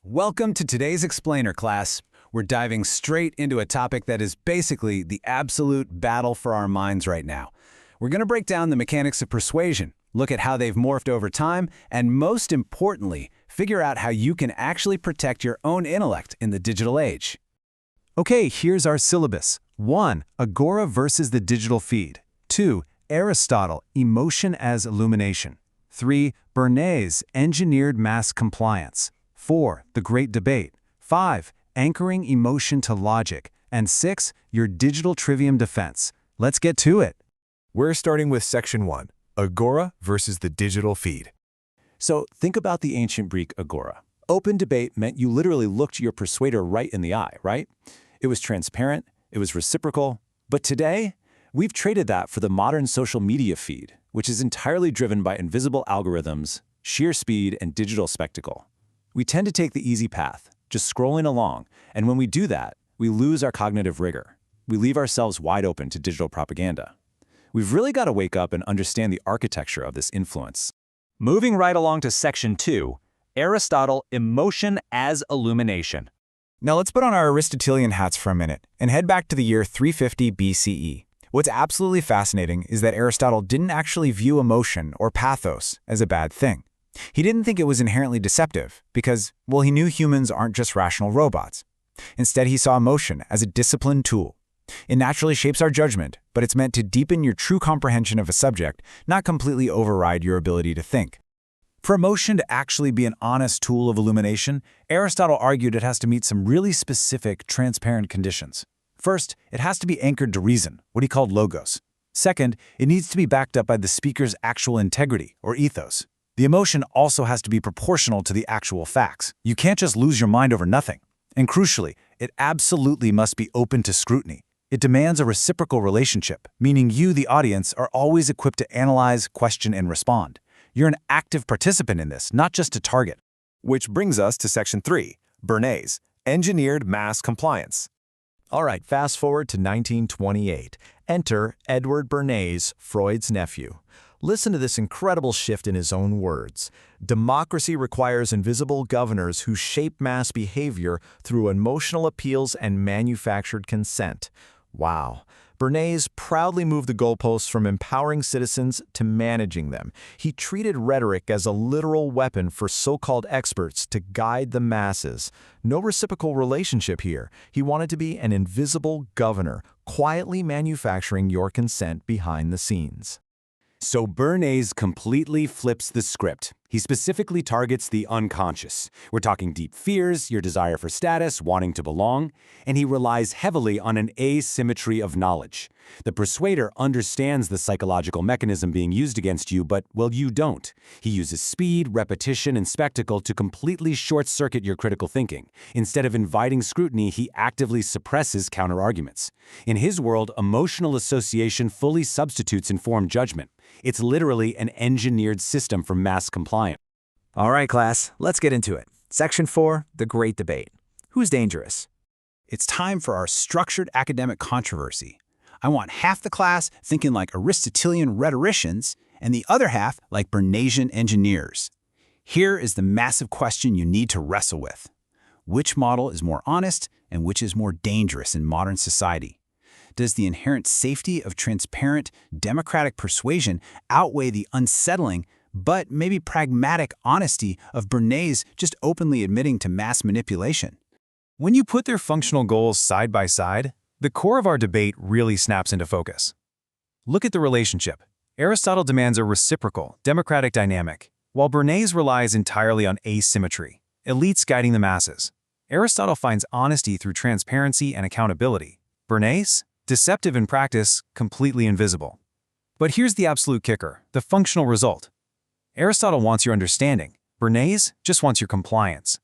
Welcome to today's Explainer class. We're diving straight into a topic that is basically the absolute battle for our minds right now. We're going to break down the mechanics of persuasion, look at how they've morphed over time, and most importantly, figure out how you can actually protect your own intellect in the digital age. Okay, here's our syllabus. 1. Agora versus the digital feed. 2. Aristotle, emotion as illumination. 3. Bernays, engineered mass compliance. 4. The Great Debate. 5. Anchoring emotion to logic. And 6. Your digital trivium defense. Let's get to it. We're starting with Section 1, Agora versus the digital feed. So think about the ancient Greek agora. Open debate meant you literally looked your persuader right in the eye, right? It was transparent, it was reciprocal. But today, we've traded that for the modern social media feed, which is entirely driven by invisible algorithms, sheer speed, and digital spectacle. We tend to take the easy path, just scrolling along, and when we do that, we lose our cognitive rigor. We leave ourselves wide open to digital propaganda. We've really got to wake up and understand the architecture of this influence. Moving right along to Section 2, Aristotle, emotion as illumination. Now let's put on our Aristotelian hats for a minute and head back to the year 350 BCE. What's absolutely fascinating is that Aristotle didn't actually view emotion or pathos as a bad thing. He didn't think it was inherently deceptive because, well, he knew humans aren't just rational robots. Instead, he saw emotion as a disciplined tool. It naturally shapes our judgment, but it's meant to deepen your true comprehension of a subject, not completely override your ability to think. For emotion to actually be an honest tool of illumination, Aristotle argued it has to meet some really specific, transparent conditions. First, it has to be anchored to reason, what he called logos. Second, it needs to be backed up by the speaker's actual integrity, or ethos. The emotion also has to be proportional to the actual facts. You can't just lose your mind over nothing. And crucially, it absolutely must be open to scrutiny. It demands a reciprocal relationship, meaning you, the audience, are always equipped to analyze, question, and respond. You're an active participant in this, not just a target. Which brings us to Section 3, Bernays, engineered mass compliance. All right, fast forward to 1928. Enter Edward Bernays, Freud's nephew. Listen to this incredible shift in his own words. Democracy requires invisible governors who shape mass behavior through emotional appeals and manufactured consent. Wow. Bernays proudly moved the goalposts from empowering citizens to managing them. He treated rhetoric as a literal weapon for so-called experts to guide the masses. No reciprocal relationship here. He wanted to be an invisible governor, quietly manufacturing your consent behind the scenes. So Bernays completely flips the script. He specifically targets the unconscious. We're talking deep fears, your desire for status, wanting to belong, and he relies heavily on an asymmetry of knowledge. The persuader understands the psychological mechanism being used against you, but, well, you don't. He uses speed, repetition, and spectacle to completely short-circuit your critical thinking. Instead of inviting scrutiny, he actively suppresses counter-arguments. In his world, emotional association fully substitutes informed judgment. It's literally an engineered system for mass compliance. All right, class, let's get into it. Section 4, The Great Debate. Who's dangerous? It's time for our structured academic controversy. I want half the class thinking like Aristotelian rhetoricians and the other half like Bernaysian engineers. Here is the massive question you need to wrestle with. Which model is more honest and which is more dangerous in modern society? Does the inherent safety of transparent, democratic persuasion outweigh the unsettling but maybe pragmatic honesty of Bernays just openly admitting to mass manipulation? When you put their functional goals side by side, the core of our debate really snaps into focus. Look at the relationship. Aristotle demands a reciprocal, democratic dynamic, while Bernays relies entirely on asymmetry, elites guiding the masses. Aristotle finds honesty through transparency and accountability. Bernays? Deceptive in practice, completely invisible. But here's the absolute kicker, the functional result. Aristotle wants your understanding. Bernays just wants your compliance.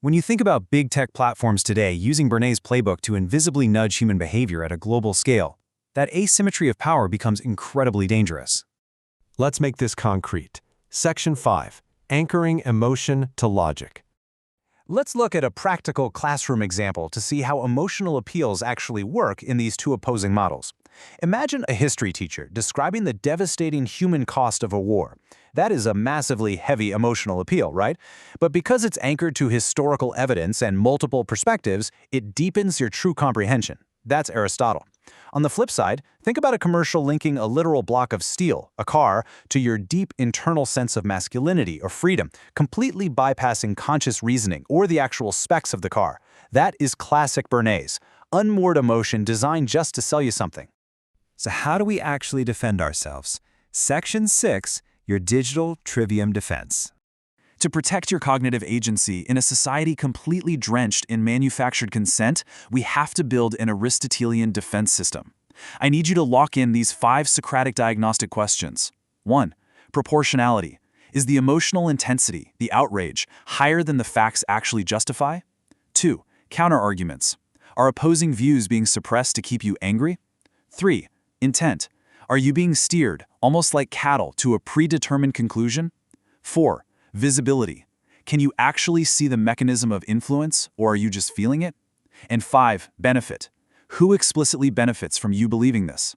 When you think about big tech platforms today using Bernays' playbook to invisibly nudge human behavior at a global scale, that asymmetry of power becomes incredibly dangerous. Let's make this concrete. Section 5, anchoring emotion to logic. Let's look at a practical classroom example to see how emotional appeals actually work in these two opposing models. Imagine a history teacher describing the devastating human cost of a war. That is a massively heavy emotional appeal, right? But because it's anchored to historical evidence and multiple perspectives, it deepens your true comprehension. That's Aristotle. On the flip side, think about a commercial linking a literal block of steel, a car, to your deep internal sense of masculinity or freedom, completely bypassing conscious reasoning or the actual specs of the car. That is classic Bernays, unmoored emotion designed just to sell you something. So how do we actually defend ourselves? Section 6, your digital trivium defense. To protect your cognitive agency in a society completely drenched in manufactured consent, we have to build an Aristotelian defense system. I need you to lock in these 5 Socratic diagnostic questions. 1. Proportionality. Is the emotional intensity, the outrage, higher than the facts actually justify? 2. Counterarguments. Are opposing views being suppressed to keep you angry? 3. Intent. Are you being steered, almost like cattle, to a predetermined conclusion? 4. Visibility. Can you actually see the mechanism of influence, or are you just feeling it? And 5. Benefit. Who explicitly benefits from you believing this?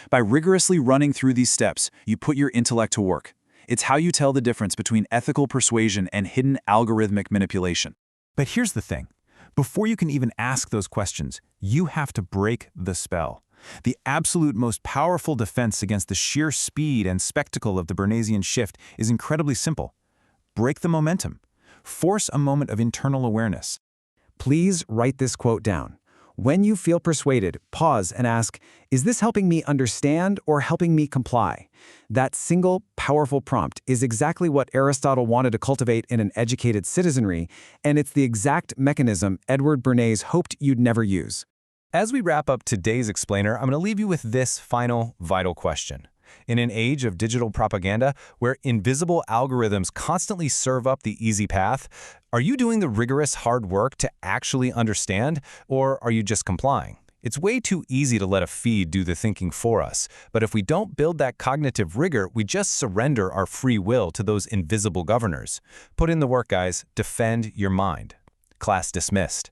By rigorously running through these steps, you put your intellect to work. It's how you tell the difference between ethical persuasion and hidden algorithmic manipulation. But here's the thing. Before you can even ask those questions, you have to break the spell. The absolute most powerful defense against the sheer speed and spectacle of the Bernaysian shift is incredibly simple. Break the momentum. Force a moment of internal awareness. Please write this quote down. When you feel persuaded, pause and ask, is this helping me understand or helping me comply? That single, powerful prompt is exactly what Aristotle wanted to cultivate in an educated citizenry, and it's the exact mechanism Edward Bernays hoped you'd never use. As we wrap up today's explainer, I'm going to leave you with this final, vital question. In an age of digital propaganda, where invisible algorithms constantly serve up the easy path, are you doing the rigorous hard work to actually understand, or are you just complying? It's way too easy to let a feed do the thinking for us, but if we don't build that cognitive rigor, we just surrender our free will to those invisible governors. Put in the work, guys. Defend your mind. Class dismissed.